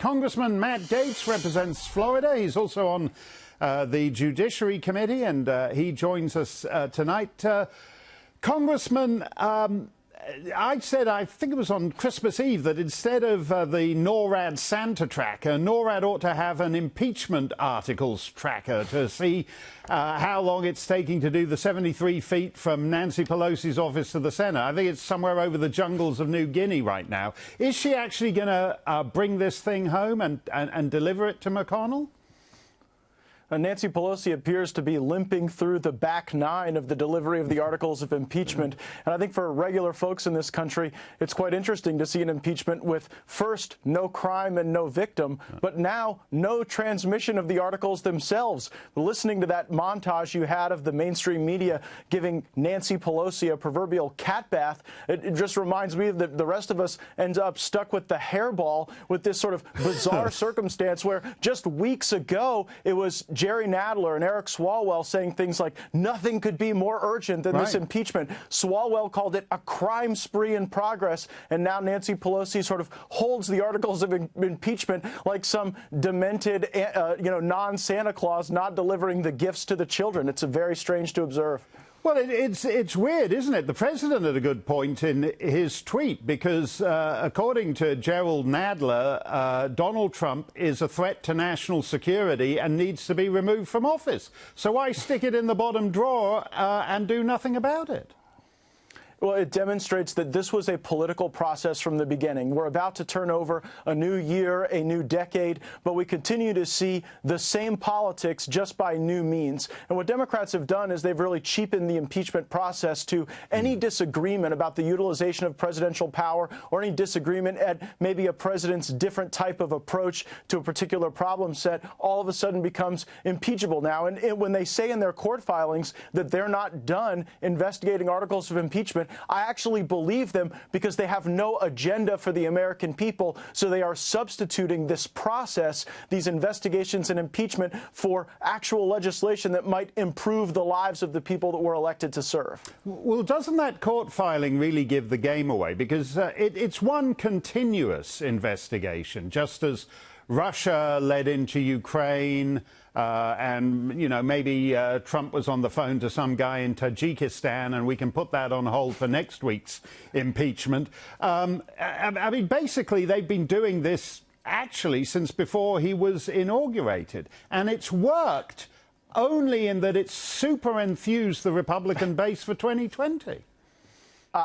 Congressman Matt Gaetz represents Florida. He's also on the Judiciary Committee, and he joins us tonight. Congressman, I think it was on Christmas Eve, that instead of the NORAD Santa tracker, NORAD ought to have an impeachment articles tracker to see how long it's taking to do the 73 feet from Nancy Pelosi's office to the Senate. I think it's somewhere over the jungles of New Guinea right now. Is she actually going to bring this thing home and deliver it to McConnell? Nancy Pelosi appears to be limping through the back nine of the delivery of the articles of impeachment. And I think for regular folks in this country, it's quite interesting to see an impeachment with first no crime and no victim, but now no transmission of the articles themselves. Listening to that montage you had of the mainstream media giving Nancy Pelosi a proverbial cat bath, it just reminds me that the rest of us ends up stuck with the hairball with this sort of bizarre circumstance where just weeks ago it was Jerry Nadler and Eric Swalwell saying things like nothing could be more urgent than this impeachment. Swalwell called it a crime spree in progress, and now Nancy Pelosi sort of holds the articles of impeachment like some demented, non-Santa Claus not delivering the gifts to the children. It's very strange to observe. Well, it's weird, isn't it? The president had a good point in his tweet because, according to Gerald Nadler, Donald Trump is a threat to national security and needs to be removed from office. So why stick it in the bottom drawer and do nothing about it? Well, it demonstrates that this was a political process from the beginning. We're about to turn over a new year, a new decade, but we continue to see the same politics just by new means. And what Democrats have done is they've really cheapened the impeachment process to any disagreement about the utilization of presidential power or any disagreement at maybe a president's different type of approach to a particular problem set all of a sudden becomes impeachable now. And when they say in their court filings that they're not done investigating articles of impeachment, I actually believe them because they have no agenda for the American people. So they are substituting this process, these investigations and impeachment, for actual legislation that might improve the lives of the people that were elected to serve. Well, doesn't that court filing really give the game away? Because it's one continuous investigation, just as Russia led into Ukraine, and, maybe Trump was on the phone to some guy in Tajikistan, and we can put that on hold for next week's impeachment. I mean, basically, they've been doing this actually since before he was inaugurated, and it's worked only in that it's super enthused the Republican base for 2020.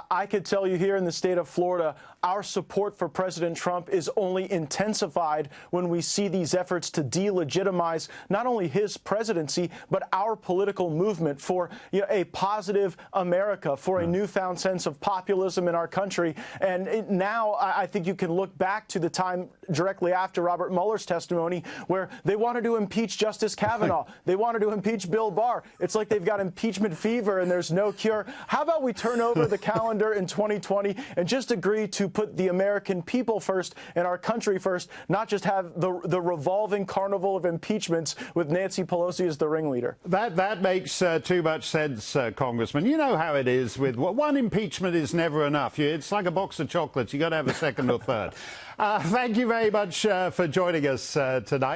I could tell you here in the state of Florida, our support for President Trump is only intensified when we see these efforts to delegitimize not only his presidency, but our political movement for a positive America, for a newfound sense of populism in our country. And now I think you can look back to the time directly after Robert Mueller's testimony where they wanted to impeach Justice Kavanaugh. They wanted to impeach Bill Barr. It's like they've got impeachment fever and there's no cure. How about we turn over the calendar in 2020 and just agree to put the American people first and our country first, not just have the revolving carnival of impeachments with Nancy Pelosi as the ringleader. That makes too much sense, Congressman. You know how it is with one impeachment is never enough. It's like a box of chocolates. You got to have a second or third. Thank you very much for joining us tonight.